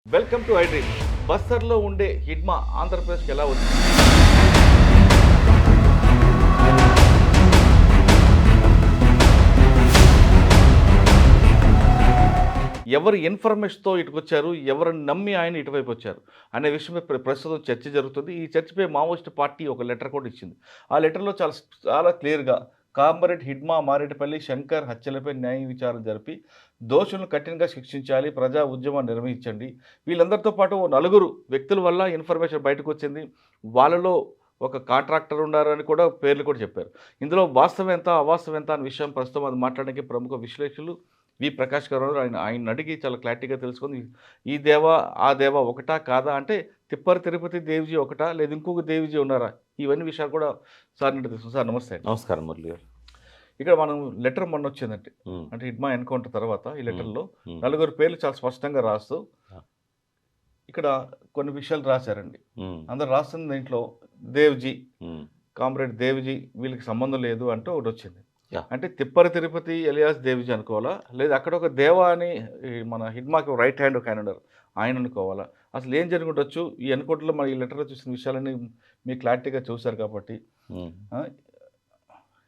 Welcome to iDream. బస్తర్లో ఉండే హిడ్మా ఆంధ్రప్రదేశ్కి ఎలా వచ్చింది? ఎవరు ఇన్ఫర్మేషన్తో ఇటుకొచ్చారు, ఎవరిని నమ్మి ఆయన ఇటువైపు వచ్చారు అనే విషయమై ప్రస్తుతం చర్చ జరుగుతుంది. ఈ చర్చపై మావోయిస్ట్ పార్టీ ఒక లెటర్ కూడా ఇచ్చింది. ఆ లెటర్లో చాలా చాలా క్లియర్గా కామ్రేడ్ హిడ్మా మారేడుపల్లి శంకర్ హత్యలపై న్యాయ విచారణ జరిపి దోషులను కఠినంగా శిక్షించాలి, ప్రజా ఉద్యమాన్ని నిర్వహించండి. వీళ్ళందరితో పాటు ఓ నలుగురు వ్యక్తుల వల్ల ఇన్ఫర్మేషన్ బయటకు వచ్చింది. వాళ్ళలో ఒక కాంట్రాక్టర్ ఉన్నారని కూడా పేర్లు కూడా చెప్పారు. ఇందులో వాస్తవం ఎంత అవాస్తవం ఎంత అనే విషయం ప్రస్తుతం అది మాట్లాడడానికి ప్రముఖ విశ్లేషకులు ప్రకాష్ గారు ఆయన అడిగి చాలా క్లారిటీగా తెలుసుకుంది. ఈ దేవ ఆ దేవ ఒకటా కాదా అంటే తిప్పర్ తిరుపతి దేవిజీ ఒకటా లేదా ఇంకొక దేవిజీ ఉన్నారా? ఇవన్నీ విషయాలు కూడా సార్ నుండి తెలుసు. సార్ నమస్తే అండి. నమస్కారం మురళి గారు. ఇక్కడ మనం లెటర్ మొన్న వచ్చిందంటే ఉమ్, అంటే హిడ్మా ఎన్కౌంటర్ తర్వాత ఈ లెటర్లో ఉమ్, నలుగురు పేర్లు చాలా స్పష్టంగా రాస్తూ ఆ. ఇక్కడ కొన్ని విషయాలు రాశారండి. ఉమ్, అందరు రాస్తున్న దీంట్లో దేవ్జీ, ఉమ్, కామ్రేడ్ దేవ్జీ వీళ్ళకి సంబంధం లేదు అంటూ ఒకటి వచ్చింది. యా. అంటే తిప్పరి తిరుపతి ఎలియాస్ దేవ్జీ అనుకోవాలా, లేదా అక్కడ ఒక దేవా అని మన హిడ్మాకి రైట్ హ్యాండ్ ఒక ఆయన ఉన్నారు, ఆయన అనుకోవాలా? అసలు ఏం జరిగి ఉండొచ్చు? ఈ ఎన్కౌంటర్లో మన ఈ లెటర్లో చూసిన విషయాలన్నీ మీరు క్లారిటీగా చూశారు కాబట్టి ఉమ్, ఆ,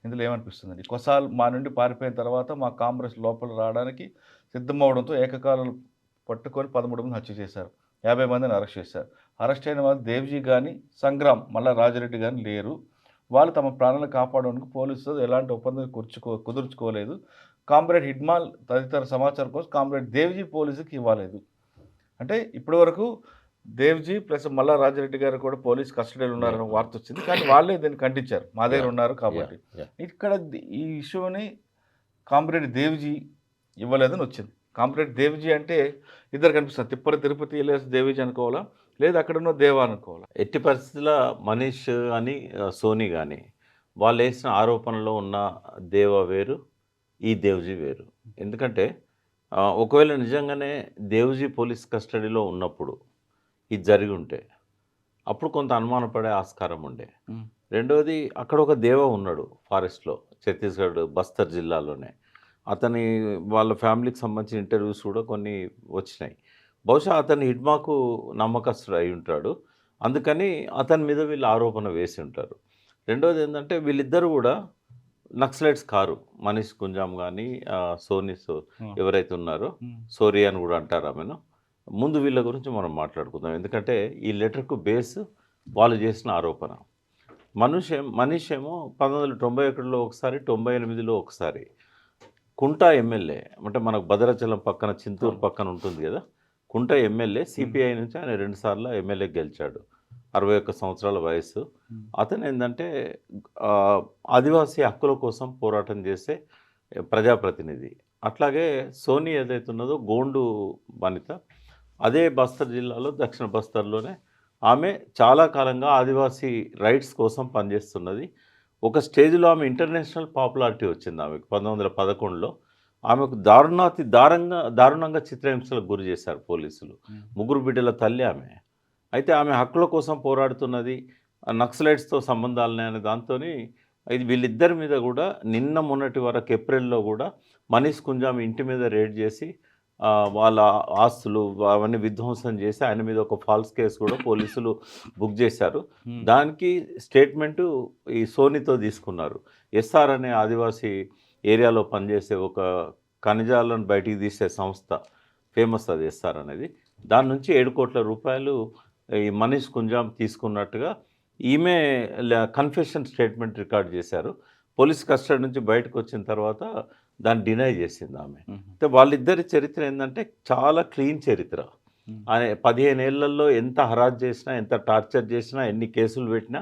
ఇందులో ఏమనిపిస్తుందండి? కొసాల్ మా నుండి పారిపోయిన తర్వాత మా కాంగ్రెస్ లోపల రావడానికి సిద్ధమవడంతో ఏకకాలం పట్టుకొని 13 మంది హత్య చేశారు, 50 మందిని అరెస్ట్ చేశారు. అరెస్ట్ అయిన వాళ్ళు దేవ్జీ కానీ సంగ్రామ్ మళ్ళా రాజరెడ్డి కానీ లేరు. వాళ్ళు తమ ప్రాణాలను కాపాడడానికి పోలీసుతో ఎలాంటి ఒప్పందం కుదుర్చుకోలేదు. కామ్రేడ్ హిడ్మాల్ తదితర సమాచారం కోసం కామ్రేడ్ దేవ్జీ పోలీసుకి ఇవ్వలేదు. అంటే ఇప్పటి వరకు దేవ్జీ ప్లస్ మల్లా రాజరెడ్డి గారు కూడా పోలీస్ కస్టడీలో ఉన్నారని వార్త వచ్చింది, కానీ వాళ్ళే దీన్ని ఖండించారు, మా దగ్గర ఉన్నారు కాబట్టి. యా. ఇక్కడ ఈ ఇష్యూని కామ్రేడ్ దేవ్జీ ఇవ్వలేదని వచ్చింది. కామ్రేడ్ దేవ్జీ అంటే ఇద్దరు కనిపిస్తారు, తిప్పర తిరుపతి ఎలియాస్ దేవ్జీ అనుకోవాలా, లేదా అక్కడ ఉన్న దేవా అనుకోవాలా? ఎట్టి పరిస్థితుల్లో మనీష్ అని సోనీ కానీ వాళ్ళు వేసిన ఆరోపణలో ఉన్న దేవ వేరు, ఈ దేవ్జీ వేరు. ఎందుకంటే ఒకవేళ నిజంగానే దేవ్జీ పోలీస్ కస్టడీలో ఉన్నప్పుడు ఇది జరిగి ఉంటే అప్పుడు కొంత అనుమానపడే ఆస్కారం ఉండే. రెండవది అక్కడ ఒక దేవ ఉన్నాడు ఫారెస్ట్లో, ఛత్తీస్గఢ్ బస్తర్ జిల్లాలోనే. అతని వాళ్ళ ఫ్యామిలీకి సంబంధించిన ఇంటర్వ్యూస్ కూడా కొన్ని వచ్చినాయి. బహుశా అతని హిడ్మాకు నమ్మకస్తుడు అయి ఉంటాడు, అందుకని అతని మీద వీళ్ళు ఆరోపణ వేసి ఉంటారు. రెండవది ఏంటంటే వీళ్ళిద్దరు కూడా నక్సలైట్స్ కారు. మనీష్ గుంజాం కానీ ఎవరైతే ఉన్నారో సోరీ అని కూడా అంటారు ఆమెను. ముందు వీళ్ళ గురించి మనం మాట్లాడుకుందాం, ఎందుకంటే ఈ లెటర్కు బేస్ వాళ్ళు చేసిన ఆరోపణ. మనీష్ ఏమో 1991లో ఒకసారి, 98లో ఒకసారి కుంటా ఎమ్మెల్యే, అంటే మనకు భద్రాచలం పక్కన చింతూరు పక్కన ఉంటుంది కదా, కుంటా ఎమ్మెల్యే సిపిఐ నుంచి ఆయన 2 సార్లు ఎమ్మెల్యే గెలిచాడు, 61 సంవత్సరాల వయసు. అతను ఏంటంటే ఆదివాసీ హక్కుల కోసం పోరాటం చేసే ప్రజాప్రతినిధి. అట్లాగే సోనీ ఏదైతే ఉన్నదో గోండు వనిత, అదే బస్తర్ జిల్లాలో దక్షిణ బస్తర్లోనే ఆమె చాలా కాలంగా ఆదివాసీ రైట్స్ కోసం పనిచేస్తున్నది. ఒక స్టేజ్లో ఆమె ఇంటర్నేషనల్ పాపులారిటీ వచ్చింది ఆమెకు 1911లో. ఆమెకు దారుణంగా చిత్రహింసలకు గురి చేశారు పోలీసులు. 3 బిడ్డల తల్లి ఆమె. అయితే ఆమె హక్కుల కోసం పోరాడుతున్నది, నక్సలైట్స్తో సంబంధాలనే అనే దాంతో ఇది వీళ్ళిద్దరి మీద కూడా నిన్న మొన్నటి వరకు ఏప్రిల్లో కూడా మనీష్ గుంజాం ఇంటి మీద రేడ్ చేసి వాళ్ళ ఆస్తులు అవన్నీ విధ్వంసం చేసి ఆయన మీద ఒక ఫాల్స్ కేసు కూడా పోలీసులు బుక్ చేశారు. దానికి స్టేట్మెంటు ఈ సోనీతో తీసుకున్నారు. ఎస్ఆర్ అనే ఆదివాసీ ఏరియాలో పనిచేసే ఒక ఖనిజాలను బయటికి తీసే సంస్థ, ఫేమస్ అది ఎస్ఆర్ అనేది. దాని నుంచి 7 కోట్ల రూపాయలు ఈ మనీష్ గుంజాం తీసుకున్నట్టుగా ఈమె కన్ఫెషన్ స్టేట్మెంట్ రికార్డ్ చేశారు. పోలీస్ కస్టడీ నుంచి బయటకు వచ్చిన తర్వాత దాన్ని డినై చేసింది ఆమె. అయితే వాళ్ళిద్దరి చరిత్ర ఏంటంటే చాలా క్లీన్ చరిత్ర. ఆయన 15 ఏళ్లలో ఎంత హరాజ్ చేసినా, ఎంత టార్చర్ చేసినా, ఎన్ని కేసులు పెట్టినా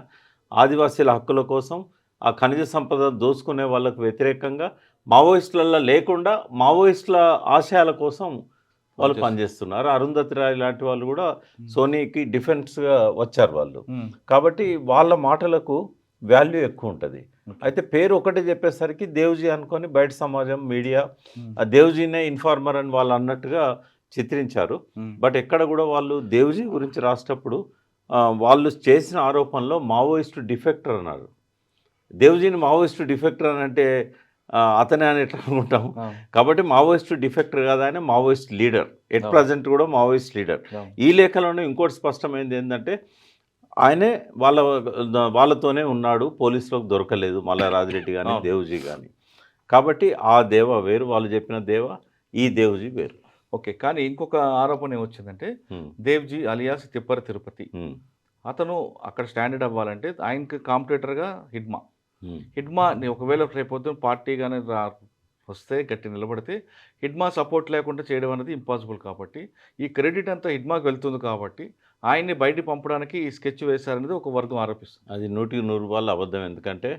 ఆదివాసీల హక్కుల కోసం, ఆ ఖనిజ సంపద దోచుకునే వాళ్ళకు వ్యతిరేకంగా, మావోయిస్టులలో లేకుండా మావోయిస్టుల ఆశయాల కోసం వాళ్ళు పనిచేస్తున్నారు. అరుంధతి రాయ్ లాంటి వాళ్ళు కూడా సోనీకి డిఫెన్స్గా వచ్చారు వాళ్ళు. కాబట్టి వాళ్ళ మాటలకు వాల్యూ ఎక్కువ ఉంటుంది. అయితే పేరు ఒకటే చెప్పేసరికి దేవ్జీ అనుకొని బయట సమాజం, మీడియా ఆ దేవ్జీనే ఇన్ఫార్మర్ అని వాళ్ళు అన్నట్టుగా చిత్రించారు. బట్ ఎక్కడ కూడా వాళ్ళు దేవ్జీ గురించి రాసేటప్పుడు వాళ్ళు చేసిన ఆరోపణలో మావోయిస్టు డిఫెక్టర్ అన్నారు. దేవ్జీని మావోయిస్టు డిఫెక్టర్ అని అంటే అతనే అని ఎట్లా అనుకుంటాం. అవును. కాబట్టి మావోయిస్ట్ డిఫెక్టర్ కాదు, ఆయన మావోయిస్ట్ లీడర్. ఎట్ అవును. ప్రజెంట్ కూడా మావోయిస్ట్ లీడర్. అవును. ఈ లేఖలోనే ఇంకోటి స్పష్టమైంది ఏంటంటే ఆయనే వాళ్ళతోనే ఉన్నాడు, పోలీసులకు దొరకలేదు మల్లా రాజిరెడ్డి కానీ అవును. దేవుజీ కానీ. కాబట్టి ఆ దేవ వేరు, వాళ్ళు చెప్పిన దేవ, ఈ దేవుజీ వేరు. ఓకే. కానీ ఇంకొక ఆరోపణ ఏమొచ్చిందంటే ఉమ్, దేవ్‌జీ అలియాస్ తిప్పరి తిరుపతి. ఉమ్, అతను అక్కడ స్టాండర్డ్ అవ్వాలంటే ఆయనకి కాంపిటీటర్‌గా హిడ్మా. ఉమ్, హిడ్మాని ఒకవేళ రేపొద్దున పార్టీ గాని వస్తే గట్టి నిలబడితే హిడ్మా సపోర్ట్ లేకుండా చేయడం అనేది ఇంపాసిబుల్ కాబట్టి, ఈ క్రెడిట్ అంతా హిడ్మాకి వెళ్తుంది కాబట్టి, ఆయన్ని బయటికి పంపడానికి ఈ స్కెచ్ వేశారనేది ఒక వర్గం ఆరోపిస్తుంది. అది 100కి 100 అబద్ధం. ఎందుకంటే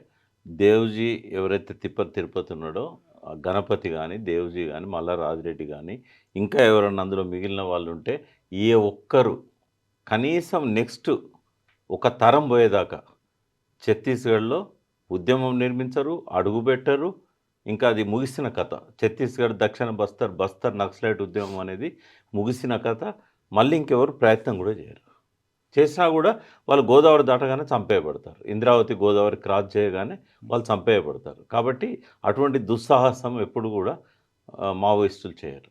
దేవుజీ ఎవరైతే తిరుపతి ఉన్నాడో, ఆ గణపతి కానీ దేవుజీ కానీ మల్లా రాజిరెడ్డి కానీ ఇంకా ఎవరన్నా అందులో మిగిలిన వాళ్ళు ఉంటే ఏ ఒక్కరు కనీసం నెక్స్ట్ ఒక తరం పోయేదాకా ఛత్తీస్గఢ్లో ఉద్యమం నిర్మించరు, అడుగుపెట్టరు. ఇంకా అది ముగిసిన కథ. ఛత్తీస్గఢ్ దక్షిణ బస్తర్ నక్సలైట్ ఉద్యమం అనేది ముగిసిన కథ. మళ్ళీ ఇంకెవరు ప్రయత్నం కూడా చేయరు. చేసినా కూడా వాళ్ళు గోదావరి దాటగానే చంపేయబడతారు. ఇంద్రావతి గోదావరి క్రాస్ చేయగానే వాళ్ళు చంపేయబడతారు. కాబట్టి అటువంటి దుస్సాహసం ఎప్పుడు కూడా మావోయిస్టులు చేయరు.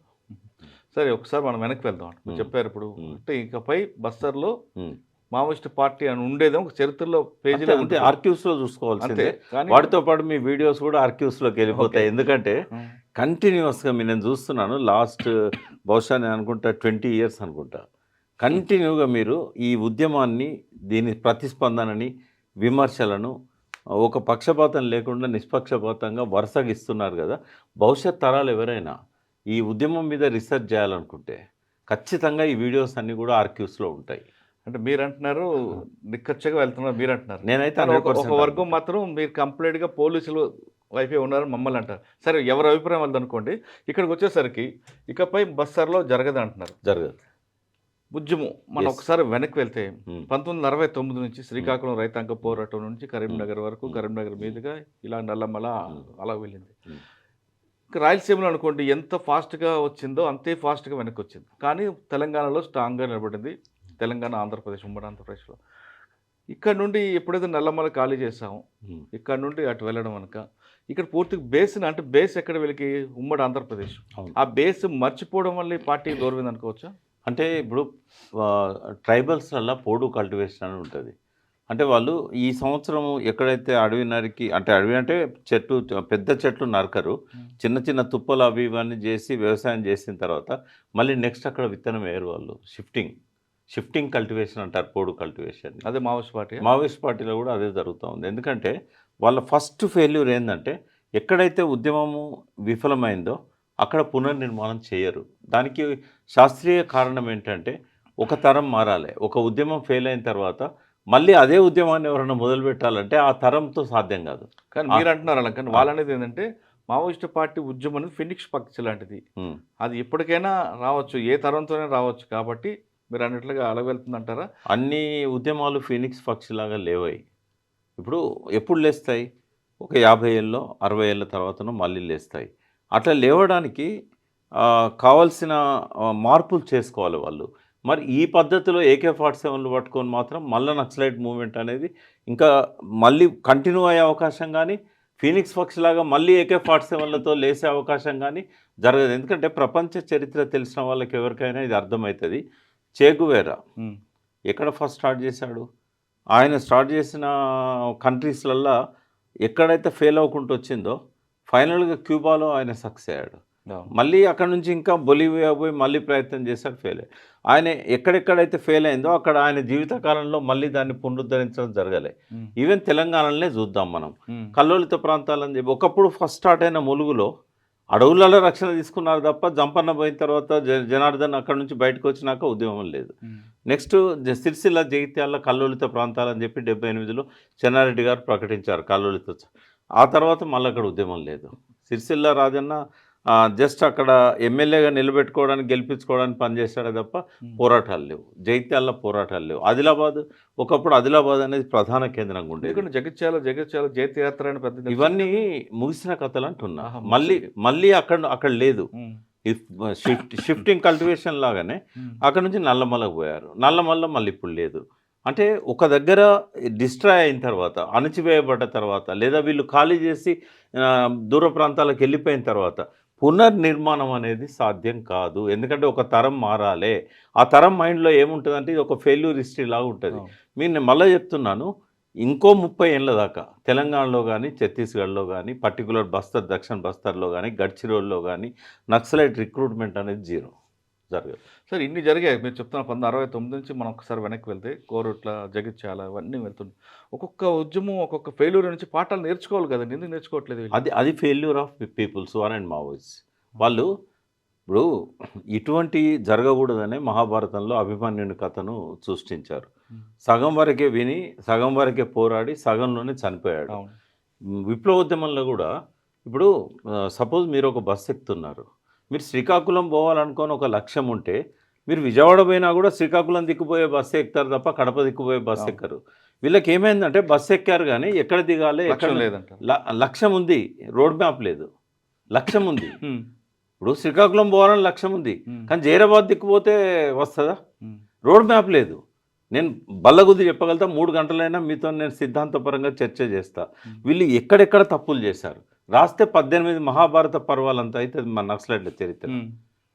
సరే ఒకసారి మనం వెనక్కి వెళ్దాం. మీరు చెప్పారు ఇప్పుడు అంటే ఇకపై బస్తర్‌లో ఉమ్. మావోయిస్ట్ పార్టీ అని ఉండేదేమో ఒక చరిత్రలో పేజీలో అంతే, ఉంటుంది. ఆర్క్యూస్లో అంతే. చూసుకోవాల్సిందే. కానీ వాటితో పాటు మీ వీడియోస్ కూడా ఆర్క్యూస్లోకి వెళ్ళిపోతాయి. ఎందుకంటే హ్మ్. కంటిన్యూస్గా నేను చూస్తున్నాను లాస్ట్ బహుశా నేను అనుకుంటా 20 years అనుకుంటా. కంటిన్యూగా మీరు ఈ ఉద్యమాన్ని, దీని ప్రతిస్పందనని, విమర్శలను ఒక పక్షపాతం లేకుండా నిష్పక్షపాతంగా వరుసగా ఇస్తున్నారు కదా. భవిష్యత్ తరాలు ఎవరైనా ఈ ఉద్యమం మీద రీసెర్చ్ చేయాలనుకుంటే ఖచ్చితంగా ఈ వీడియోస్ అన్నీ కూడా ఆర్క్యూస్లో ఉంటాయి. అంటే మీరంటున్నారు నిక్కచ్చగా వెళ్తున్నారు మీరంటున్నారు. నేనైతే కానీ ఒక 100% వర్గం మాత్రం మీరు కంప్లీట్‌గా పోలీసులు వైపే ఉన్నారని మమ్మల్ని అంటారు. సరే ఎవరి అభిప్రాయం వాళ్ళదనుకోండి. ఇక్కడికి వచ్చేసరికి ఇకపై బస్తర్‌లో జరగదంటున్నారు. జరగదు. ఉద్యమం మనం Yes. ఒకసారి వెనక్కి వెళ్తే Hmm. 1969 నుంచి శ్రీకాకుళం రైతాంగ పోరాటం నుంచి కరీంనగర్ వరకు, కరీంనగర్ మీదుగా ఇలా నల్లమల అలా వెళ్ళింది. Hmm. ఇంకా రాయలసీమలో అనుకోండి ఎంత ఫాస్ట్‌గా వచ్చిందో అంతే ఫాస్ట్‌గా వెనక్కి వచ్చింది. కానీ తెలంగాణలో స్ట్రాంగ్‌గా నిలబడింది. తెలంగాణ, ఆంధ్రప్రదేశ్, ఉమ్మడి ఆంధ్రప్రదేశ్‌లో. ఇక్కడ నుండి ఎప్పుడైతే నల్లమల ఖాళీ చేసామో, Hmm. ఇక్కడ నుండి అటు వెళ్ళడం వెనక ఇక్కడ పూర్తిగా బేస్‌ని అంటే బేస్ ఎక్కడ వీళ్ళకి ఉమ్మడి ఆంధ్రప్రదేశ్. అవును. ఆ బేస్ మర్చిపోవడం వల్ల ఈ పార్టీ దూరమైంది అనుకోవచ్చా? అంటే ఇప్పుడు ట్రైబల్స్లలో పోడు కల్టివేషన్ అని ఉంటుంది. అంటే వాళ్ళు ఈ సంవత్సరం ఎక్కడైతే అడవి నరికి, అంటే అడవి అంటే చెట్టు, పెద్ద చెట్లు నరకరు, చిన్న చిన్న తుప్పలు అవి ఇవన్నీ చేసి వ్యవసాయం చేసిన తర్వాత మళ్ళీ నెక్స్ట్ అక్కడ విత్తనం వేయరు వాళ్ళు. షిఫ్టింగ్ కల్టివేషన్ అంటారు పోడు కల్టివేషన్. అదే మావోయిస్ట్ పార్టీ. మావోయిస్ట్ పార్టీలో కూడా అదే జరుగుతూ ఉంది. ఎందుకంటే వాళ్ళ ఫస్ట్ ఫెయిల్యూర్ ఏంటంటే ఎక్కడైతే ఉద్యమము విఫలమైందో అక్కడ పునర్నిర్మాణం చేయరు. దానికి శాస్త్రీయ కారణం ఏంటంటే ఒక తరం మారాలి. ఒక ఉద్యమం ఫెయిల్ అయిన తర్వాత మళ్ళీ అదే ఉద్యమాన్ని ఎవరైనా మొదలు పెట్టాలంటే ఆ తరంతో సాధ్యం కాదు. కానీ మీరు అంటున్నారు అలా, కానీ వాళ్ళనేది ఏంటంటే మావోయిస్ట్ పార్టీ ఉద్యమం అనేది ఫినిక్స్ పక్షి లాంటిది. అది ఎప్పటికైనా రావచ్చు, ఏ తరంతోనే రావచ్చు. కాబట్టి మీరు అన్నట్లుగా అలా వెళ్తుందంటారా? అన్ని ఉద్యమాలు ఫీనిక్స్ పక్షిలాగా లేవాయి. ఇప్పుడు ఎప్పుడు లేస్తాయి? ఒక 50 ఏళ్ళలో 60 ఏళ్ళ తర్వాతనో మళ్ళీ లేస్తాయి. అట్లా లేవడానికి కావాల్సిన మార్పులు చేసుకోవాలి వాళ్ళు. మరి ఈ పద్ధతిలో AK-47లు పట్టుకొని మాత్రం మళ్ళీ నక్సలైట్ మూవ్మెంట్ అనేది ఇంకా మళ్ళీ కంటిన్యూ అయ్యే అవకాశం కానీ, ఫీనిక్స్ పక్షిలాగా మళ్ళీ AK-47లతో లేసే అవకాశం కానీ జరగదు. ఎందుకంటే ప్రపంచ చరిత్ర తెలిసిన వాళ్ళకి ఎవరికైనా ఇది అర్థమవుతుంది. చేగువేరా ఎక్కడ ఫస్ట్ స్టార్ట్ చేశాడు? ఆయన స్టార్ట్ చేసిన కంట్రీస్లల్లో ఎక్కడైతే ఫెయిల్ అవ్వకుండా వచ్చిందో ఫైనల్గా క్యూబాలో ఆయన సక్సెస్ అయ్యాడు. మళ్ళీ అక్కడ నుంచి ఇంకా బొలివియా పోయి మళ్ళీ ప్రయత్నం చేశాడు, ఫెయిల్ అయ్యాడు. ఆయన ఎక్కడెక్కడైతే ఫెయిల్ అయిందో అక్కడ ఆయన జీవితకాలంలో మళ్ళీ దాన్ని పునరుద్ధరించడం జరగలే. ఈవెన్ తెలంగాణలోనే చూద్దాం మనం. కల్లోలిత ప్రాంతాలని చెప్పి ఒకప్పుడు ఫస్ట్ స్టార్ట్ అయిన ములుగులో అడవులలో రక్షణ తీసుకున్నారు తప్ప జంపన్న పోయిన తర్వాత జనార్దన్ అక్కడ నుంచి బయటకు వచ్చినాక ఉద్యమం లేదు. నెక్స్ట్ సిరిసిల్ల, జగిత్యాల కల్లోలిత ప్రాంతాలని చెప్పి 78లో చెన్నారెడ్డి గారు ప్రకటించారు కల్లోలిత. ఆ తర్వాత మళ్ళీ అక్కడ ఉద్యమం లేదు. సిరిసిల్ల రాజన్న జస్ట్ అక్కడ ఎమ్మెల్యేగా నిలబెట్టుకోవడానికి, గెలిపించుకోవడానికి పనిచేశాడే తప్ప పోరాటాలు లేవు. జగిత్యాల పోరాటాలు లేవు. ఆదిలాబాద్ ఒకప్పుడు ఆదిలాబాద్ అనేది ప్రధాన కేంద్రంగా ఉండేది. జగిత్యాల జైత్యాత్ర అని పెద్ద ఇవన్నీ ముగిసిన కథలు అంటున్నా. మళ్ళీ అక్కడ లేదు. షిఫ్టింగ్ కల్టివేషన్ లాగానే అక్కడ నుంచి నల్లమలకు పోయారు. నల్లమల్ల మళ్ళీ ఇప్పుడు లేదు. అంటే ఒక దగ్గర డిస్ట్రాయ్ అయిన తర్వాత, అణచివేయబడ్డ తర్వాత, లేదా వీళ్ళు ఖాళీ చేసి దూర ప్రాంతాలకు వెళ్ళిపోయిన తర్వాత పునర్నిర్మాణం అనేది సాధ్యం కాదు. ఎందుకంటే ఒక తరం మారాలే. ఆ తరం మైండ్‌లో ఏముంటదంటే ఇది ఒక ఫెయిల్యూర్ హిస్టరీ లాగా ఉంటది. అవును. నేను మళ్ళా చెప్తున్నాను. ఇంకో 30 ఏళ్ల దాకా తెలంగాణలో గానీ, ఛత్తీస్‌గఢ్‌లో గానీ, పర్టిక్యులర్ బస్తర్, దక్షిణ బస్తర్‌లో గానీ, గడ్చిరోలిలో గానీ నక్సలైట్ రిక్రూట్‌మెంట్ అనేది జీరో జరగదు. సార్ ఇన్ని జరిగాయి. మీరు చెప్తున్న 1969 నుంచి మనం ఒకసారి వెనక్కి వెళ్తే కోరుట్ల, జగిత్యాల ఇవన్నీ వెళ్తున్నాయి. ఒక్కొక్క ఉద్యమం, ఒక్కొక్క ఫెయిల్యూర్ నుంచి పాఠాలు నేర్చుకోవాలి కదండీ! ఎందుకు నేర్చుకోవట్లేదు వీళ్ళు? అది failure of peoples who are and Maoists. వాళ్ళు ఇప్పుడు ఇటువంటి జరగకూడదనే మహాభారతంలో అభిమన్యుని కథను సృష్టించారు. హ్మ్. సగం వరకే విని, సగం వరకే పోరాడి, సగంలోనే చనిపోయాడు. అవును. విప్లవోద్యమంలో కూడా ఇప్పుడు సపోజ్ మీరు ఒక బస్సు ఎక్కుతున్నారు. మీరు శ్రీకాకుళం పోవాలనుకోని ఒక లక్ష్యం ఉంటే, మీరు విజయవాడ పోయినా కూడా శ్రీకాకుళం దిక్కుపోయే బస్సు ఎక్కుతారు తప్ప కడప దిక్కుపోయే బస్సు అవును. ఎక్కరు. వీళ్ళకి ఏమైందంటే బస్సు ఎక్కారు కానీ ఎక్కడ దిగాలి, ఎక్కడ లక్ష్యం లేదంటారు. లక్ష్యం ఉంది, రోడ్ మ్యాప్ లేదు. లక్ష్యం ఉంది. హ్మ్. ఇప్పుడు శ్రీకాకుళం పోవాలని లక్ష్యం ఉంది. హ్మ్. కానీ జైరాబాద్ దిక్కుపోతే వస్తదా? హ్మ్. రోడ్ మ్యాప్ లేదు. నేను బల్లగుద్ది చెప్పగలుగుతా 3 గంటలైనా మీతో నేను సిద్ధాంతపరంగా చర్చ చేస్తా. వీళ్ళు ఎక్కడెక్కడ తప్పులు చేశారు. రాస్తే 18 మహాభారత పర్వాలంతా అయితది మన నక్సలైట్ల చరిత్ర. హ్మ్.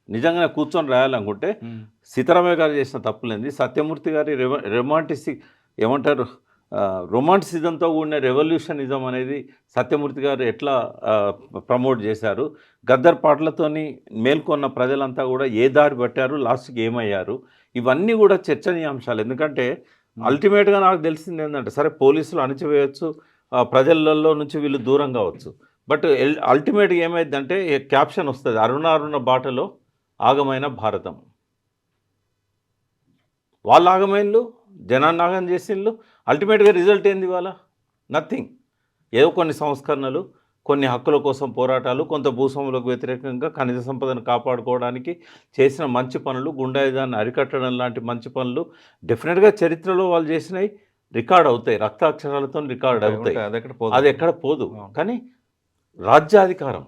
నిజంగానే కూర్చొని రాయాలనుకుంటే హ్మ్. సీతారామయ్య గారు చేసిన తప్పులేంది, సత్యమూర్తి గారి ఏమంటారు రొమాంటిసిజంతో కూడిన రెవల్యూషనిజం అనేది సత్యమూర్తి గారు ఎట్లా ప్రమోట్ చేశారు, గద్దర్ పాటలతోని మేల్కొన్న ప్రజలంతా కూడా ఏ దారి పట్టారు, లాస్ట్కి ఏమయ్యారు, ఇవన్నీ కూడా చర్చనీయాంశాలు. ఎందుకంటే అల్టిమేట్గా నాకు తెలిసింది ఏంటంటే సరే పోలీసులు అణచివేయచ్చు, ప్రజలలో నుంచి వీళ్ళు దూరం కావచ్చు, బట్ అల్టిమేట్గా ఏమైందంటే క్యాప్షన్ వస్తుంది, అరుణ అరుణ బాటలో ఆగమైన భారతం. వాళ్ళు ఆగమైన్లు, జనాన్ని ఆగం చేసిండ్లు. అల్టిమేట్గా రిజల్ట్ ఏంది ఇవాళ? నథింగ్. ఏదో కొన్ని సంస్కరణలు, కొన్ని హక్కుల కోసం పోరాటాలు, కొంత భూస్వాములకు వ్యతిరేకంగా ఖనిజ సంపదను కాపాడుకోవడానికి చేసిన మంచి పనులు, గుండాయుధాన్ని అరికట్టడం లాంటి మంచి పనులు డెఫినెట్గా చరిత్రలో వాళ్ళు చేసినవి రికార్డ్ అవుతాయి, రక్తాక్షరాలతో రికార్డ్ అవుతాయి. అది ఎక్కడ పోదు. కానీ రాజ్యాధికారం,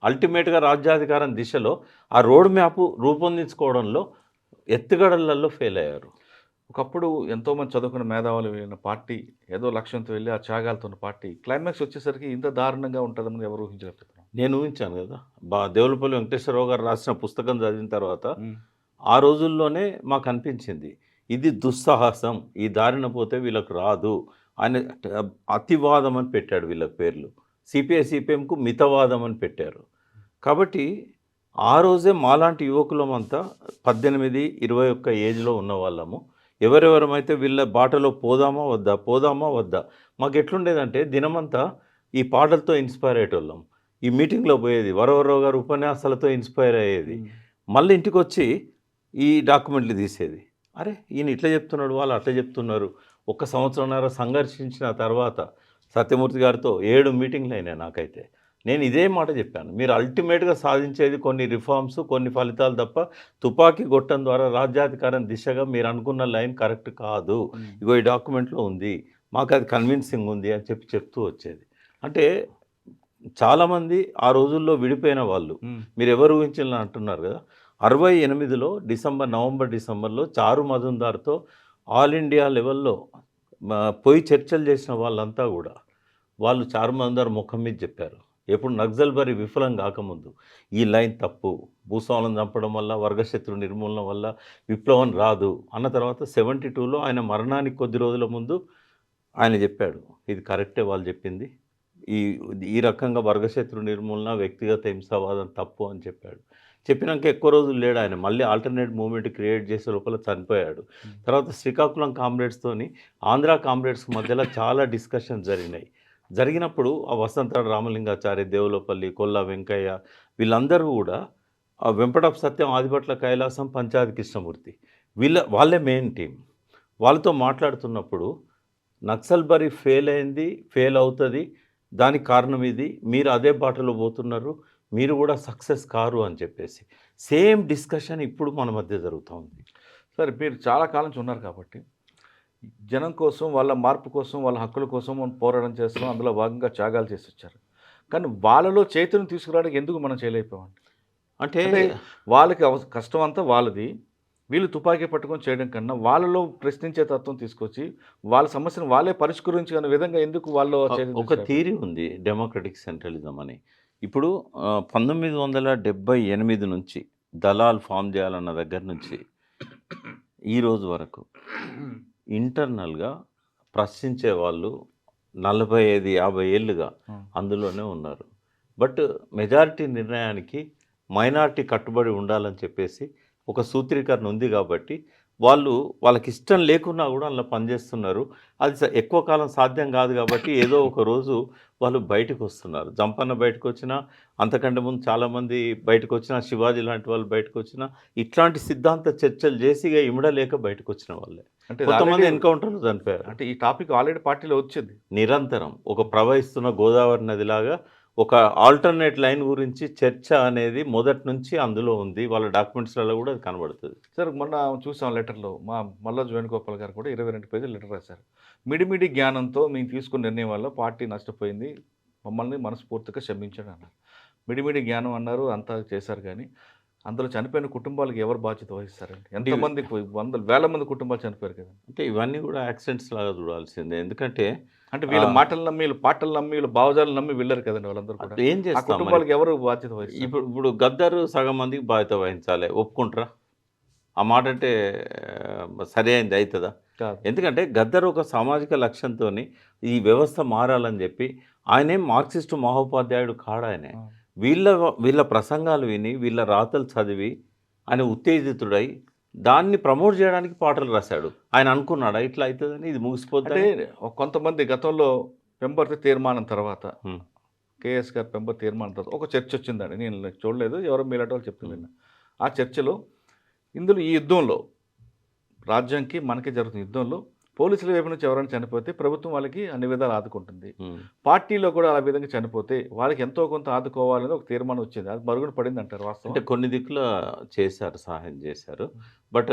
అల్టిమేట్గా రాజ్యాధికారం దిశలో ఆ రోడ్ మ్యాప్ రూపొందించుకోవడంలో ఎత్తుగడలలో ఫెయిల్ అయ్యారు. ఒకప్పుడు ఎంతోమంది చదువుకున్న మేధావులు వెళ్ళిన పార్టీ, ఏదో లక్ష్యంతో వెళ్ళి ఆ త్యాగాలతో ఉన్న పార్టీ క్లైమాక్స్ వచ్చేసరికి ఇంత దారుణంగా ఉంటుందని ఎవరు ఊహించలేకపోతున్నారు. నేను ఊహించాను కదా. దేవులపల్లి వెంకటేశ్వరరావు గారు రాసిన పుస్తకం చదివిన తర్వాత హ్మ్. ఆ రోజుల్లోనే మాకు అనిపించింది ఇది దుస్సాహసం, ఈ దారిన పోతే వీళ్ళకు రాదు. ఆయన అతివాదం అని పెట్టాడు వీళ్ళ పేర్లు. సిపిఐ సిపిఎంకు మితవాదం అని పెట్టారు. కాబట్టి ఆ రోజే మాలాంటి యువకులమంతా 18, 21 ఏజ్లో ఉన్న వాళ్ళము ఎవరెవరమైతే వీళ్ళ బాటలో పోదామా వద్దా, పోదామా వద్దా, మాకు ఎట్లుండేదంటే దినమంతా ఈ పాటలతో ఇన్స్పైర్ అయ్యేటోళ్ళం. ఈ మీటింగ్లో పోయేది, వరవరరావు గారు ఉపన్యాసాలతో ఇన్స్పైర్ అయ్యేది. మళ్ళీ ఇంటికి వచ్చి ఈ డాక్యుమెంట్లు తీసేది. అరే ఈయన ఇట్లా చెప్తున్నాడు, వాళ్ళు అట్లా చెప్తున్నారు. 1 సంవత్సరంన్నర సంఘర్షించిన తర్వాత సత్యమూర్తి గారితో 7 మీటింగ్లు అయినాయి నాకైతే. నేను ఇదే మాట చెప్పాను, మీరు అల్టిమేట్గా సాధించేది కొన్ని రిఫార్మ్స్, కొన్ని ఫలితాలు తప్ప తుపాకీ గొట్టం ద్వారా రాజ్యాధికారం దిశగా మీరు అనుకున్న లైన్ కరెక్ట్ కాదు. ఇగో ఈ డాక్యుమెంట్లో ఉంది, మాకు అది కన్విన్సింగ్ ఉంది అని చెప్తూ వచ్చేది. అంటే చాలామంది ఆ రోజుల్లో విడిపోయిన వాళ్ళు, మీరు ఎవరు ఊహించాలని అంటున్నారు కదా. 68లో నవంబర్ డిసెంబర్లో చారు మజుందార్తో ఆల్ ఇండియా లెవెల్లో పోయి చర్చలు చేసిన వాళ్ళంతా కూడా వాళ్ళు చారు మజుందార్ ముఖం మీద చెప్పారు, ఎప్పుడు నక్సల్బరీ విఫలం కాకముందు ఈ లైన్ తప్పు, భూస్వాములను చంపడం వల్ల, వర్గశత్రు నిర్మూలన వల్ల విప్లవం రాదు అన్న తర్వాత 72లో ఆయన మరణానికి కొద్ది రోజుల ముందు ఆయన చెప్పాడు, ఇది కరెక్టే వాళ్ళు చెప్పింది, ఈ ఈ రకంగా వర్గశత్రు నిర్మూలన, వ్యక్తిగత హింసావాదం తప్పు అని చెప్పాడు. చెప్పినాక ఎక్కువ రోజులు లేడు ఆయన, మళ్ళీ ఆల్టర్నేట్ మూవ్మెంట్ క్రియేట్ చేసే లోపల చనిపోయాడు. తర్వాత శ్రీకాకుళం కామ్రేడ్స్తోని ఆంధ్ర కామ్రేడ్స్ మధ్యలో చాలా డిస్కషన్స్ జరిగినప్పుడు ఆ వసంతరాడు రామలింగాచారి, దేవులపల్లి, కొల్లా వెంకయ్య వీళ్ళందరూ కూడా ఆ వెంపటపు సత్యం, ఆదిభట్ల కైలాసం, పంచాది కృష్ణమూర్తి వాళ్ళే మెయిన్ టీం. వాళ్ళతో మాట్లాడుతున్నప్పుడు నక్సల్బరీ ఫెయిల్ అవుతుంది, దానికి కారణం ఇది, మీరు అదే బాటలో పోతున్నారు, మీరు కూడా సక్సెస్ కారు అని చెప్పేసి సేమ్ డిస్కషన్ ఇప్పుడు మన మధ్య జరుగుతూ ఉంది. సరే మీరు చాలా కాలం నుంచి ఉన్నారు కాబట్టి జనం కోసం, వాళ్ళ మార్పు కోసం, వాళ్ళ హక్కుల కోసం మనం పోరాటం చేస్తున్నాం, అందులో భాగంగా త్యాగాలు చేసి వచ్చారు. కానీ వాళ్ళలో చైతన్యం తీసుకురావడానికి ఎందుకు మనం చేయలేకపోయామండి? అంటే వాళ్ళకి కష్టం అంతా వాళ్ళది, వీళ్ళు తుపాకీ పట్టుకొని చేయడం కన్నా వాళ్ళలో ప్రశ్నించే తత్వం తీసుకొచ్చి వాళ్ళ సమస్యను వాళ్ళే పరిష్కరించుకునే విధంగా ఎందుకు వాళ్ళు చర్యలు ఒక తీసుకోరు? థియరీ ఉంది డెమోక్రటిక్ సెంట్రలిజం అని. ఇప్పుడు 1978 నుంచి దళాలు ఫామ్ చేయాలన్న దగ్గర నుంచి ఈ రోజు వరకు ఇంటర్నల్‌గా ప్రశ్నించే వాళ్ళు 45, 50 ఏళ్లుగా ఉమ్. అందులోనే ఉన్నారు. బట్ మెజారిటీ నిర్ణయానికి మైనారిటీ కట్టుబడి ఉండాలని చెప్పేసి ఒక సూత్రీకరణ ఉంది కాబట్టి వాళ్ళకి ఇష్టం లేకున్నా కూడా అందులో పనిచేస్తున్నారు. అది ఎక్కువ కాలం సాధ్యం కాదు కాబట్టి ఏదో ఒక రోజు వాళ్ళు బయటకు వస్తున్నారు. జంపన్న బయటకు వచ్చినా, అంతకంటే ముందు చాలామంది బయటకు వచ్చినా, శివాజీ లాంటి వాళ్ళు బయటకు వచ్చినా, ఇట్లాంటి సిద్ధాంత చర్చలు చేసి ఇక ఇమడలేక బయటకు వచ్చిన వాళ్ళే. అంటే కొంతమంది ఆల్రెడీ ఎన్కౌంటర్లు చనిపోయారు. అంటే ఈ టాపిక్ ఆల్రెడీ పార్టీలో వచ్చింది. నిరంతరం ఒక ప్రవహిస్తున్న గోదావరి నదిలాగా ఒక ఆల్టర్నేట్ లైన్ గురించి చర్చ అనేది మొదటి నుంచి అందులో ఉంది. వాళ్ళ డాక్యుమెంట్స్‌లలో కూడా అది కనబడుతుంది. సార్ మొన్న చూసాం లెటర్లో మల్లోజు వేణుగోపాల్ గారు కూడా 22 పేజీలు లెటర్ రాశారు. మిడిమిడి జ్ఞానంతో మేము తీసుకున్న నిర్ణయం వల్ల పార్టీ నష్టపోయింది, మమ్మల్ని మనస్ఫూర్తిగా క్షమించండి అన్నారు. మిడిమిడి జ్ఞానం అన్నారు, అంతా చేశారు. కానీ అందులో చనిపోయిన కుటుంబాలకు ఎవరు బాధ్యత వహిస్తారండి? ఎంతమంది, వందల వేల మంది కుటుంబాలు చనిపోయారు కదా. అంటే ఇవన్నీ కూడా యాక్సిడెంట్స్ లాగా చూడాల్సిందే. ఎందుకంటే అంటే వీళ్ళ మాటలు నమ్మి, వీళ్ళ పాటలు నమ్మి, వీళ్ళ భావజాలు నమ్మి వెళ్ళారు కదండి వాళ్ళందరూ కూడా. ఏం ఆ చేస్తాం మరి? కుటుంబాలకు ఎవరు బాధ్యత వహిస్తారు? ఇప్పుడు గద్దరు సగం మందికి బాధ్యత వహించాలి. ఒప్పుకుంటారా? ఆ మాట అంటే సరి అయింది అవుతుందా? కాదు. ఎందుకంటే గద్దర్ ఒక సామాజిక లక్ష్యంతోని ఈ వ్యవస్థ మారాలని చెప్పి ఆయనేం మార్క్సిస్టు మహోపాధ్యాయుడు కాడాయనే. వీళ్ళ ప్రసంగాలు విని, వీళ్ళ రాతలు చదివి ఆయన ఉత్తేజితుడై దాన్ని ప్రమోట్ చేయడానికి పాటలు రాశాడు. ఆయన అనుకున్నాడా ఇట్లా అవుతుందని, ఇది ముగిసిపోద్దని? అంటే కొంతమంది గతంలో పెంబర్తి తీర్మానం తర్వాత, కేఎస్ గారు పెంబర్తి తీర్మానం తర్వాత ఒక చర్చ వచ్చిందండి. నేను చూడలేదు, ఎవరో మీలాంటి వాళ్ళు చెప్తున్నా. ఆ చర్చలో ఇందులో ఈ యుద్ధంలో రాజ్యానికి మనకి జరుగుతున్న యుద్ధంలో పోలీసుల వైపు నుంచి ఎవరైనా చనిపోతే ప్రభుత్వం వాళ్ళకి అన్ని విధాలు ఆదుకుంటుంది. పార్టీలో కూడా ఆ విధంగా చనిపోతే వాళ్ళకి ఎంతో కొంత ఆదుకోవాలని ఒక తీర్మానం వచ్చింది. అది మరుగున పడింది అంటారు వాస్తవం? అంటే కొన్ని దిక్కుల చేశారు, సహాయం చేశారు. బట్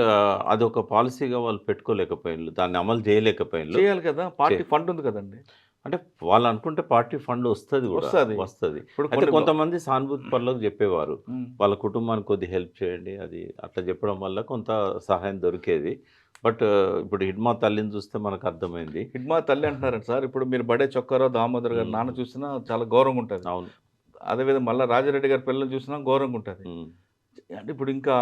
అదొక పాలసీగా వాళ్ళు పెట్టుకోలేకపోయినారు, దాన్ని అమలు చేయలేకపోయినారు. చేయాలి కదా, పార్టీ ఫండ్ ఉంది కదండి. అంటే వాళ్ళు అనుకుంటే పార్టీ ఫండ్ వస్తుంది కూడా, వస్తుంది. అయితే కొంతమంది సానుభూతి పనులకు చెప్పేవారు, వాళ్ళ కుటుంబానికి కొద్ది హెల్ప్ చేయండి, అది అట్లా చెప్పడం వల్ల కొంత సహాయం దొరికేది. బట్ ఇప్పుడు హిడ్మా తల్లిని చూస్తే మనకు అర్థమైంది. హిడ్మా తల్లి అంటున్నారండి సార్. ఇప్పుడు మీరు బడే చొక్కారావు దామోదర్ గారు నాన్న చూసినా చాలా గౌరవంగా ఉంటుంది. అవును. అదేవిధంగా మళ్ళీ రాజారెడ్డి గారి పిల్లలు చూసినా గౌరవంగా ఉంటుంది. అంటే ఇప్పుడు ఇంకా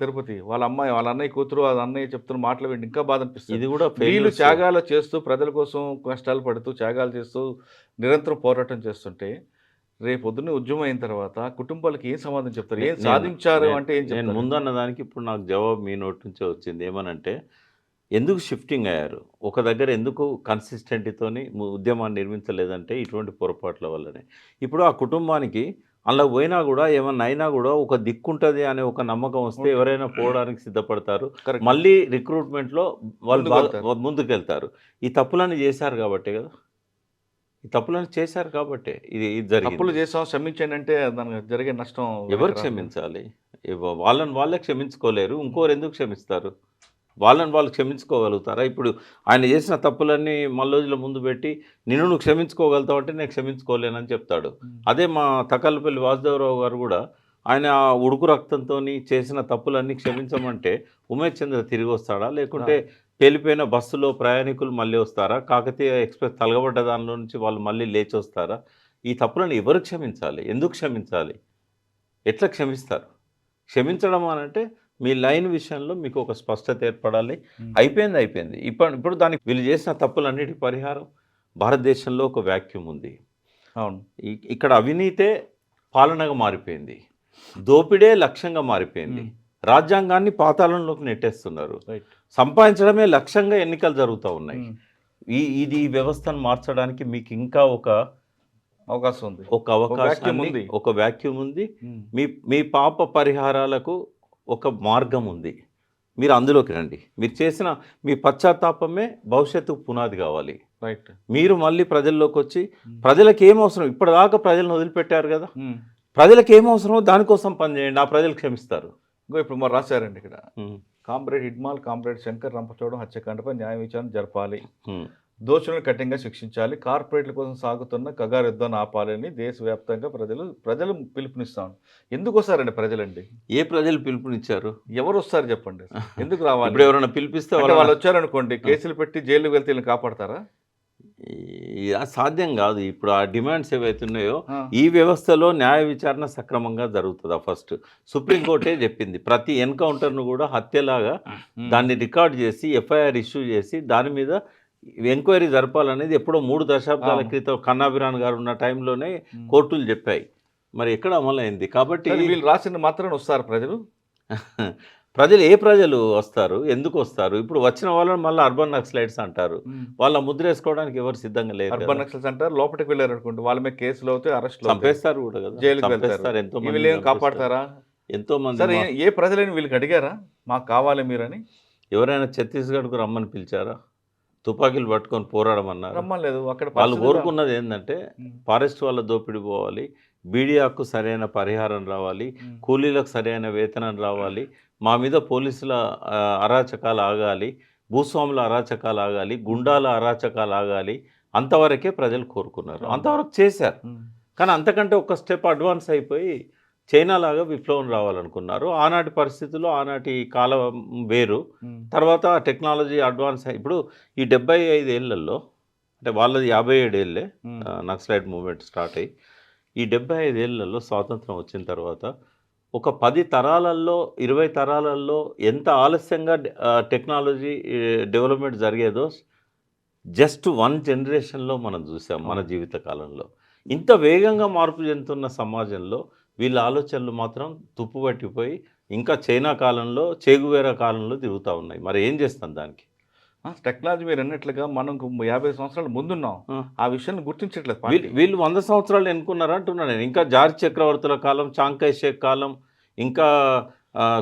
తిరుపతి వాళ్ళ అమ్మాయి, వాళ్ళ అన్నయ్య కూతురు, వాళ్ళ అన్నయ్య చెప్తున్న మాటలు వింటే ఇంకా బాధ అనిపిస్తుంది. ఇది కూడా వీళ్ళు త్యాగాలు చేస్తూ, ప్రజల కోసం కష్టాలు పడుతూ, త్యాగాలు చేస్తూ, నిరంతరం పోరాటం చేస్తుంటే రేపు పొద్దున్నే ఉద్యమం అయిన తర్వాత కుటుంబాలకు ఏం సమాధానం చెప్తారు? ఏం సాధించారు అంటే ఏం చెప్తారు? నేను ముందన్న దానికి ఇప్పుడు నాకు జవాబు మీ నోటి నుంచే వచ్చింది. ఏమనంటే, ఎందుకు షిఫ్టింగ్ అయ్యారు, ఒక దగ్గర ఎందుకు కన్సిస్టెంట్తోని ఉద్యమాన్ని నిర్మించలేదంటే ఇటువంటి పొరపాట్ల వల్లనే. ఇప్పుడు ఆ కుటుంబానికి అలా పోయినా కూడా ఏమన్నా అయినా కూడా ఒక దిక్కుంటుంది అనే ఒక నమ్మకం వస్తే ఎవరైనా పోవడానికి సిద్ధపడతారు. మళ్ళీ రిక్రూట్మెంట్లో వాళ్ళు ముందుకెళ్తారు. ఈ తప్పులన్నీ చేశారు కాబట్టే కదా, ఈ తప్పులను చేశారు కాబట్టి ఇది జరిగింది. తప్పులు చేసాం క్షమించండి అంటే దానికి జరిగే నష్టం ఎవరు క్షమించాలి? వాళ్ళే క్షమించుకోలేరు, ఇంకోరు ఎందుకు క్షమిస్తారు? వాళ్ళు క్షమించుకోగలుగుతారా? ఇప్పుడు ఆయన చేసిన తప్పులన్నీ మల్లోజుల ముందు పెట్టి నువ్వు క్షమించుకోగలుగుతావు అంటే నేను క్షమించుకోలేనని చెప్తాడు. అదే మా తకల్పల్లి వాసుదేవరావు గారు కూడా ఆయన ఉడుకు రక్తంతో చేసిన తప్పులన్నీ క్షమించమంటే ఉమేష్ చంద్ర తిరిగి వస్తాడా? లేకుంటే పేలిపోయిన బస్సులో ప్రయాణికులు మళ్ళీ వస్తారా? కాకతీయ ఎక్స్ప్రెస్ తలగబడ్డ దానిలో నుంచి వాళ్ళు మళ్ళీ లేచి వస్తారా? ఈ తప్పులను ఎవరు క్షమించాలి? ఎందుకు క్షమించాలి? ఎట్లా క్షమిస్తారు? క్షమించడం అనంటే మీ లైన్ విషయంలో మీకు ఒక స్పష్టత ఏర్పడాలి. అయిపోయింది. ఇప్పుడు దానికి వీళ్ళు చేసిన తప్పులన్నిటి పరిహారం భారతదేశంలో ఒక వ్యాక్యూమ్ ఉంది. అవును. ఇక్కడ అవినీతే పాలనగా మారిపోయింది, దోపిడే లక్ష్యంగా మారిపోయింది, రాజ్యాంగాన్ని పాతాళంలోకి నెట్టేస్తున్నారు, సంపాదించడమే లక్ష్యంగా ఎన్నికలు జరుగుతూ ఉన్నాయి. ఈ వ్యవస్థను మార్చడానికి మీకు ఇంకా ఒక అవకాశం ఉంది, ఒక వ్యాక్యూమ్ ఉంది. మీ పాప పరిహారాలకు ఒక మార్గం ఉంది. మీరు అందులోకి రండి. మీరు చేసిన మీ పశ్చాత్తాపమే భవిష్యత్తుకు పునాది కావాలి. రైట్. మీరు మళ్ళీ ప్రజల్లోకి వచ్చి ప్రజలకు ఏం అవసరం, ఇప్పటిదాకా ప్రజలను వదిలిపెట్టారు కదా, ప్రజలకు ఏం అవసరమో దానికోసం పనిచేయండి, ఆ ప్రజలు క్షమిస్తారు. ఇప్పుడు మరి రాశారండి ఇక్కడ, కామ్రేడ్ హిడ్మాల్, కామ్రేడ్ శంకర్ రంపచోడవరం హత్యాకాండపై న్యాయ విచారణ జరపాలి. దోషులను కఠినంగా శిక్షించాలి, కార్పొరేట్ల కోసం సాగుతున్న కగారు యుద్ధాన్ని ఆపాలని దేశవ్యాప్తంగా ప్రజలు పిలుపునిస్తాను. ఎందుకు వస్తారండి ప్రజలండి? ఏ ప్రజలు పిలుపునిచ్చారు? ఎవరు వస్తారు చెప్పండి? ఎందుకు ఇప్పుడు రావాలి? ఎవరైనా పిలిపిస్తే అంటే వాళ్ళ వాళ్ళు వచ్చారనుకోండి, కేసులు పెట్టి జైలుకి వెళ్తే వీళ్ళని కాపాడతారా? సాధ్యం కాదు. ఇప్పుడు ఆ డిమాండ్స్ ఏవైతే ఉన్నాయో ఆ. ఈ వ్యవస్థలో న్యాయ విచారణ సక్రమంగా జరుగుతుందా ఫస్ట్. సుప్రీంకోర్టే చెప్పింది ప్రతి ఎన్కౌంటర్ను కూడా హత్యలాగా దాన్ని రికార్డ్ చేసి ఎఫ్ఐఆర్ ఇష్యూ చేసి దాని మీద ఎంక్వైరీ జరపాలనేది ఎప్పుడో 3 దశాబ్దాల అవును. క్రితం కన్నాభిరాన్ గారు ఉన్న టైంలోనే ఉమ్. కోర్టులు చెప్పాయి. మరి ఎక్కడ అమలైంది? కాబట్టి సరే, వీళ్ళు రాసిన మాత్రం వస్తారు ప్రజలు. ప్రజలు వస్తారు, ఎందుకు వస్తారు? ఇప్పుడు వచ్చిన వాళ్ళని మళ్ళీ అర్బన్ నక్సలైట్స్ అంటారు. వాళ్ళ ముద్ర వేసుకోవడానికి ఎవరు సిద్ధంగా లేరు అర్బన్ కదా. నక్సల్స్ అంటారు, లోపలికి వెళ్ళారు అనుకోండి, వాళ్ళ మీద కేసులు అవుతాయి, అరెస్టులు అవుతాయి, చంపేస్తారు కూడా కదా, జైలుకి వెళ్తారు. చంపేస్తారు. ఎంతో మంది వీళ్ళు ఏం కాపాడతారా? ఎంతో మంది సరే, ఏ ప్రజలని వీళ్ళకి అడిగారా మాకు కావాలి మీరని? ఎవరైనా ఛత్తీస్గఢ్కు రమ్మని పిలిచారా? తుపాకీలు పట్టుకొని పోరాడమన్నారు. రమ్మలేదు. అక్కడ వాళ్ళు పరిస్థితులు- కోరుకున్నది ఏంటంటే ఉమ్. ఫారెస్ట్ వాళ్ళ దోపిడీ పోవాలి, బీడీఆకు సరైన పరిహారం రావాలి, ఉమ్. కూలీలకు సరైన వేతనం రావాలి, మా మీద పోలీసుల అరాచకాలు ఆగాలి, భూస్వాముల అరాచకాలు ఆగాలి, గుండాల అరాచకాలు ఆగాలి. అంతవరకే ప్రజలు కోరుకున్నారు, అంతవరకు చేశారు. ఉమ్. కానీ అంతకంటే ఒక స్టెప్ అడ్వాన్స్ అయిపోయి చైనా లాగా విప్లవం రావాలనుకున్నారు. ఆనాటి పరిస్థితుల్లో ఆనాటి కాలం వేరు. ఉమ్. తర్వాత టెక్నాలజీ అడ్వాన్స్ ఇప్పుడు ఈ 75 ఏళ్లలో, అంటే వాళ్ళది 57 ఏళ్ళే ఉమ్. నక్సలైట్ మూవ్మెంట్ స్టార్ట్ అయ్యి, ఈ 75 ఏళ్లలో స్వాతంత్రం వచ్చిన తర్వాత ఒక 10 తరాలల్లో 20 తరాలల్లో ఎంత ఆలస్యంగా టెక్నాలజీ డెవలప్మెంట్ జరిగేదో జస్ట్ 1 జనరేషన్లో మనం చూసాం మన జీవిత కాలంలో. ఇంత వేగంగా మార్పు చెందుతున్న సమాజంలో వీళ్ళ ఆలోచనలు మాత్రం తుప్పుపట్టిపోయి ఇంకా చైనా కాలంలో, చేగువేరా కాలంలో తిరుగుతూ ఉన్నాయి. మరి ఏం చేస్తాం దానికి? టెక్నాలజీ మీరు అన్నట్లుగా మనం 50 సంవత్సరాల ముందున్నాం. ఆ విషయాన్ని గుర్తించట్లేదు పార్టీ. వీళ్ళు 100 సంవత్సరాలు ఎన్నుకున్నారు అంటున్నాను నేను. ఇంకా జార్జ్ చక్రవర్తుల కాలం, చాంకై షేక్ కాలం, ఇంకా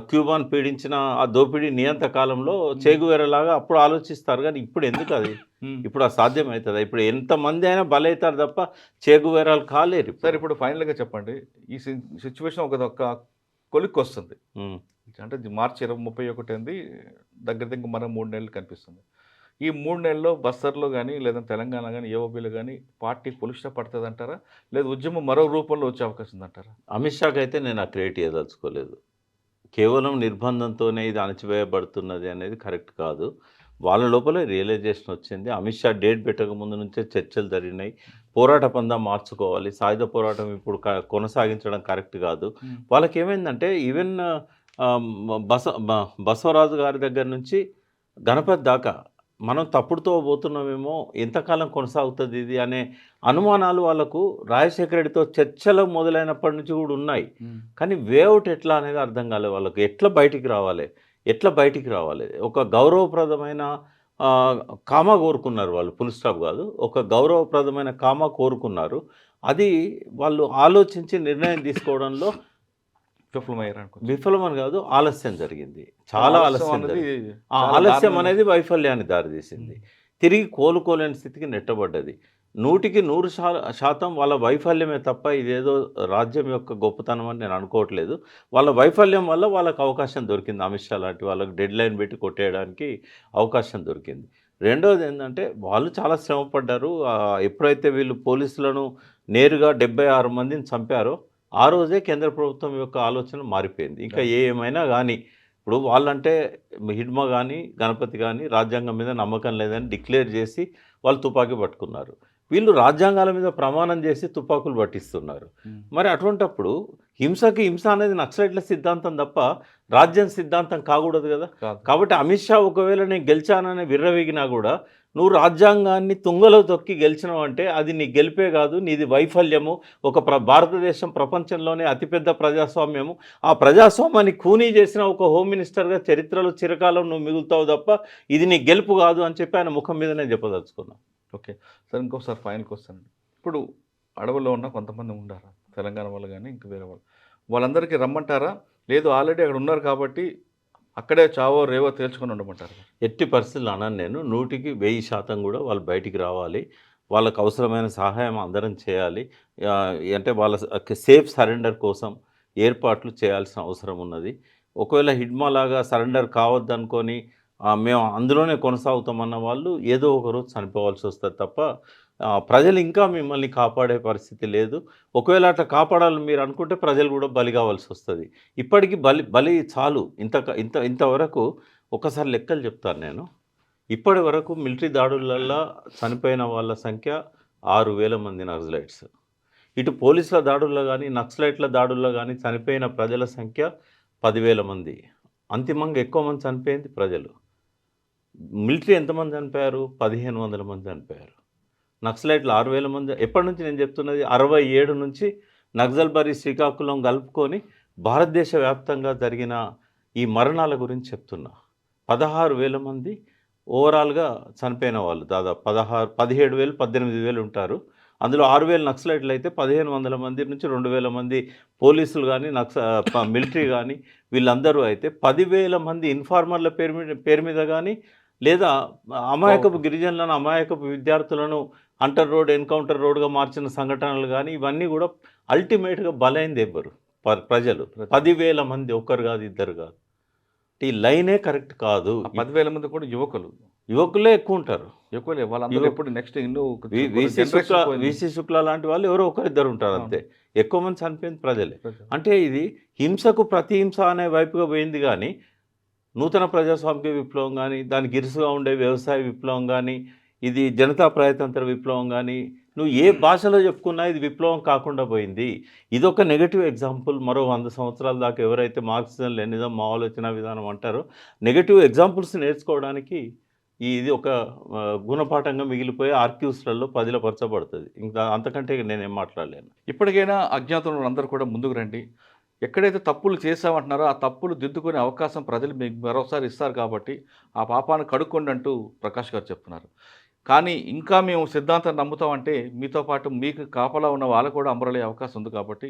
క్యూబాన్ పీడించిన ఆ దోపిడీ నియంత కాలంలో చేగువేరలాగా అప్పుడు ఆలోచిస్తారు. కానీ ఇప్పుడు ఎందుకు అది? ఉమ్. ఇప్పుడు అది సాధ్యమవుతుందా? ఇప్పుడు ఎంతమంది అయినా బలవుతారు తప్ప చేగువేరాలు కాలేరు. సరే, ఇప్పుడు ఫైనల్గా చెప్పండి, ఈ సిచ్యువేషన్ ఒక కొలిక్కి వస్తుంది. ఉమ్. అంటే మార్చి 31 అంది, దగ్గర దగ్గర మనం 3 నెలలు కనిపిస్తుంది. ఈ 3 నెలల్లో బస్తర్లో కానీ లేదా తెలంగాణ కానీ ఏఓబీలో కానీ పార్టీ పొలిస్టా పడుతుంది అంటారా, లేదా ఉద్యమం మరో రూపంలో వచ్చే అవకాశం ఉందంటారా? అమిత్ షాకి అయితే నేను ఆ క్రియేట్ చేయదలుచుకోలేదు. కేవలం నిర్బంధంతోనే ఇది అణచివేయబడుతున్నది అనేది కరెక్ట్ కాదు. వాళ్ళ లోపలే రియలైజేషన్ వచ్చింది. అమిత్ షా డేట్ పెట్టక ముందు నుంచే చర్చలు జరిగినాయి. పోరాట పందా మార్చుకోవాలి, సాయుధ పోరాటం ఇప్పుడు కొనసాగించడం కరెక్ట్ కాదు. వాళ్ళకి ఏమైందంటే ఈవెన్ బసవరాజు గారి దగ్గర నుంచి గణపతి దాకా మనం తప్పుడుతో పోతున్నామేమో, ఎంతకాలం కొనసాగుతుంది ఇది అనే అనుమానాలు వాళ్ళకు రాజశేఖర రెడ్డితో చర్చలు మొదలైనప్పటి నుంచి కూడా ఉన్నాయి. కానీ వేఅవుట్ ఎట్లా అనేది అర్థం కాలేదు వాళ్ళకు. ఎట్లా బయటికి రావాలి ఒక గౌరవప్రదమైన కామా కోరుకున్నారు వాళ్ళు, ఫుల్ స్టాప్ కాదు, ఒక గౌరవప్రదమైన కామా కోరుకున్నారు. అది వాళ్ళు ఆలోచించి నిర్ణయం తీసుకోవడంలో విఫలమని కాదు, ఆలస్యం జరిగింది. చాలా ఆలస్యం జరిగింది. ఆ ఆలస్యం అనేది వైఫల్యాన్ని దారితీసింది. తిరిగి కోలుకోలేని స్థితికి నెట్టబడ్డది. 100కి 100% వాళ్ళ వైఫల్యమే తప్ప ఇదేదో రాజ్యం యొక్క గొప్పతనం అని నేను అనుకోవట్లేదు. వాళ్ళ వైఫల్యం వల్ల వాళ్ళకి అవకాశం దొరికింది. అమిత్ షా లాంటి వాళ్ళకి డెడ్ లైన్ పెట్టి కొట్టేయడానికి అవకాశం దొరికింది. రెండవది ఏంటంటే వాళ్ళు చాలా శ్రమపడ్డారు. ఎప్పుడైతే వీళ్ళు పోలీసులను నేరుగా 76 మందిని చంపారో ఆ రోజే కేంద్ర ప్రభుత్వం యొక్క ఆలోచన మారిపోయింది. ఇంకా ఏమైనా కానీ ఇప్పుడు వాళ్ళంటే హిడ్మా కానీ గణపతి కానీ రాజ్యాంగం మీద నమ్మకం లేదని డిక్లేర్ చేసి వాళ్ళు తుపాకీ పట్టుకున్నారు. వీళ్ళు రాజ్యాంగాల మీద ప్రమాణం చేసి తుపాకులు పట్టిస్తున్నారు. మరి అటువంటప్పుడు హింసకి హింస అనేది నక్సలైట్ల సిద్ధాంతం తప్ప రాజ్యం సిద్ధాంతం కాకూడదు కదా. కాబట్టి అమిత్ షా ఒకవేళ నేను గెలిచానని విర్రవీగినా కూడా నువ్వు రాజ్యాంగాన్ని తుంగలో తొక్కి గెలిచినావు అంటే అది నీ గెలిపే కాదు, నీది వైఫల్యము. ఒక భారతదేశం ప్రపంచంలోనే అతిపెద్ద ప్రజాస్వామ్యము, ఆ ప్రజాస్వామ్యాన్ని ఖూనీ చేసిన ఒక హోమ్ మినిస్టర్గా చరిత్రలో చిరకాలం నువ్వు మిగులుతావు తప్ప ఇది నీ గెలుపు కాదు అని చెప్పి ఆయన ముఖం మీద నేను చెప్పదలుచుకున్నాను. ఓకే సార్, ఇంకోసారి ఫైనల్కి వస్తాను. ఇప్పుడు అడవుల్లో ఉన్న కొంతమంది ఉండారా, తెలంగాణ వాళ్ళు కానీ ఇంకా వేరే వాళ్ళు, వాళ్ళందరికీ రమ్మంటారా, లేదు ఆల్రెడీ అక్కడ ఉన్నారు కాబట్టి అక్కడే చావో రేవో తేల్చుకొని ఉండమంటారు? ఎట్టి పరిస్థితులు అన్నాను నేను, 100కి 1000% కూడా వాళ్ళు బయటికి రావాలి. వాళ్ళకు అవసరమైన సహాయం అందరం చేయాలి. అంటే వాళ్ళ సేఫ్ సరెండర్ కోసం ఏర్పాట్లు చేయాల్సిన అవసరం ఉన్నది. ఒకవేళ హిడ్మా లాగా సరెండర్ కావద్దనుకొని మేము అందులోనే కొనసాగుతామన్న వాళ్ళు ఏదో ఒక రోజు చనిపోవాల్సి వస్తుంది తప్ప ప్రజలు ఇంకా మిమ్మల్ని కాపాడే పరిస్థితి లేదు. ఒకవేళ అట్లా కాపాడాలని మీరు అనుకుంటే ప్రజలు కూడా బలి కావాల్సి వస్తుంది. ఇప్పటికీ బలి చాలు. ఇంతవరకు ఒకసారి లెక్కలు చెప్తాను నేను. ఇప్పటి వరకు మిలిటరీ దాడులల్లో చనిపోయిన వాళ్ళ సంఖ్య 6,000 మంది నక్సలైట్స్. ఇటు పోలీసుల దాడుల్లో కానీ నక్సలైట్ల దాడుల్లో కానీ చనిపోయిన ప్రజల సంఖ్య 10,000 మంది. అంతిమంగా ఎక్కువ మంది చనిపోయింది ప్రజలు. మిలిటరీ ఎంతమంది చనిపోయారు? 1,500 మంది చనిపోయారు. నక్సలైట్లు 6,000 మంది. ఎప్పటి నుంచి నేను చెప్తున్నది 67 నుంచి నక్సల్బరీ శ్రీకాకుళం కలుపుకొని భారతదేశ వ్యాప్తంగా జరిగిన ఈ మరణాల గురించి చెప్తున్నా. 16,000 మంది ఓవరాల్గా చనిపోయిన వాళ్ళు దాదాపు 17,000 18,000 ఉంటారు. అందులో 6,000 నక్సలైట్లు అయితే 1,500 మంది నుంచి 2,000 మంది పోలీసులు కానీ మిలిటరీ కానీ వీళ్ళందరూ అయితే 10,000 మంది ఇన్ఫార్మర్ల పేరు మీద కానీ లేదా అమాయకపు గిరిజనులను అమాయకపు విద్యార్థులను అంటర్ రోడ్ ఎన్కౌంటర్ రోడ్గా మార్చిన సంఘటనలు కానీ ఇవన్నీ కూడా అల్టిమేట్గా బలైంది ఎవరు? ప్రజలు. 10,000 మంది, ఒక్కరు కాదు ఇద్దరు కాదు. ఈ లైనే కరెక్ట్ కాదు. 10,000 మంది కూడా యువకులే ఎక్కువ ఉంటారు. వాళ్ళందరూ ఎప్పుడు నెక్స్ట్ వీసీ శుక్లా లాంటి వాళ్ళు ఎవరో ఒకరిద్దరు ఉంటారు అంతే. ఎక్కువ మంది చనిపోయింది ప్రజలే. అంటే ఇది హింసకు ప్రతిహింస అనే వైపుగా పోయింది. కానీ నూతన ప్రజాస్వామిక విప్లవం కానీ దానికి ఇరుసుగా ఉండే వ్యవసాయ విప్లవం కానీ ఇది జనతా ప్రజాతంత్ర విప్లవం కానీ నువ్వు ఏ భాషలో చెప్పుకున్నా ఇది విప్లవం కాకుండా పోయింది. ఇది ఒక నెగటివ్ ఎగ్జాంపుల్. మరో 100 సంవత్సరాల దాకా ఎవరైతే మార్క్సిజం లెనిజం మా ఆలోచన విధానం అంటారో నెగటివ్ ఎగ్జాంపుల్స్ నేర్చుకోవడానికి ఇది ఒక గుణపాఠంగా మిగిలిపోయి ఆర్క్యూస్లలో పదిలపరచబడుతుంది. ఇంకా అంతకంటే నేనేం మాట్లాడలేను. ఇప్పటికైనా అజ్ఞాతంలో అందరూ కూడా ముందుకు రండి. ఎక్కడైతే తప్పులు చేసామంటున్నారో ఆ తప్పులు దిద్దుకునే అవకాశం ప్రజలు మీకు మరోసారి ఇస్తారు కాబట్టి ఆ పాపాన్ని కడుక్కోండి అంటూ ప్రకాష్ గారు చెప్తున్నారు. కానీ ఇంకా మేము సిద్ధాంతం నమ్ముతామంటే మీతో పాటు మీకు కాపలా ఉన్న వాళ్ళు కూడా అమరలయ్యే అవకాశం ఉంది. కాబట్టి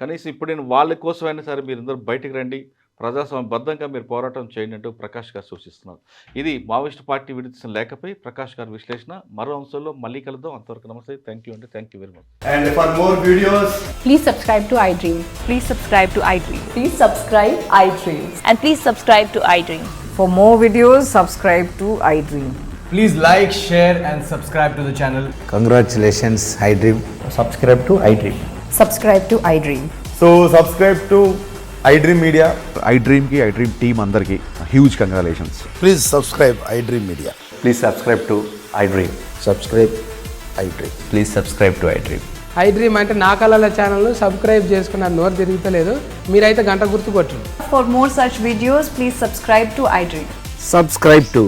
కనీసం ఇప్పుడు నేను వాళ్ళ కోసమైనా సరే మీరందరూ బయటికి రండి, ప్రజాస్వామ్యబద్ధంగా మీరు పోరాటం చేయండి అంటూ ప్రకాష్ గారు సూచిస్తున్నారు. ఇది మావోయిస్ట్ పార్టీ విడుదల లేఖపై ప్రకాష్ గారి విశ్లేషణ. మరో అంశంలో మళ్ళీ కలుద్దాం. అంతవరకు నమస్తే. థ్యాంక్ యూ అండి. Thank you very much. And for more videos, Please subscribe to iDream. Please subscribe to iDream. Please subscribe iDream. And please subscribe to iDream. For more videos, subscribe to iDream. please like, share and subscribe to the channel. Congratulations, iDream. Subscribe to iDream. Subscribe to iDream. So subscribe to iDream Media. iDream ki iDream team andarki huge congratulations. Please subscribe iDream Media. Please subscribe to iDream. Subscribe iDream. Please subscribe to iDream. iDream అంటే నా కళల channel subscribe చేసుకున్న నోరు తిరుగుతలేదు. మీరైతే గంట గుర్తు కొట్టండి. For more such videos, please subscribe to iDream. Subscribe to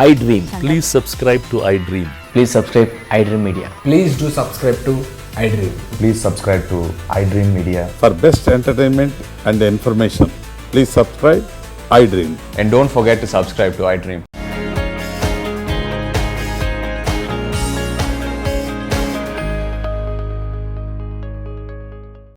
iDream. Please subscribe to iDream. Please subscribe iDream Media. Please do subscribe to iDream. Please subscribe to iDream Media. For best entertainment and information, please subscribe iDream. And don't forget to subscribe to iDream.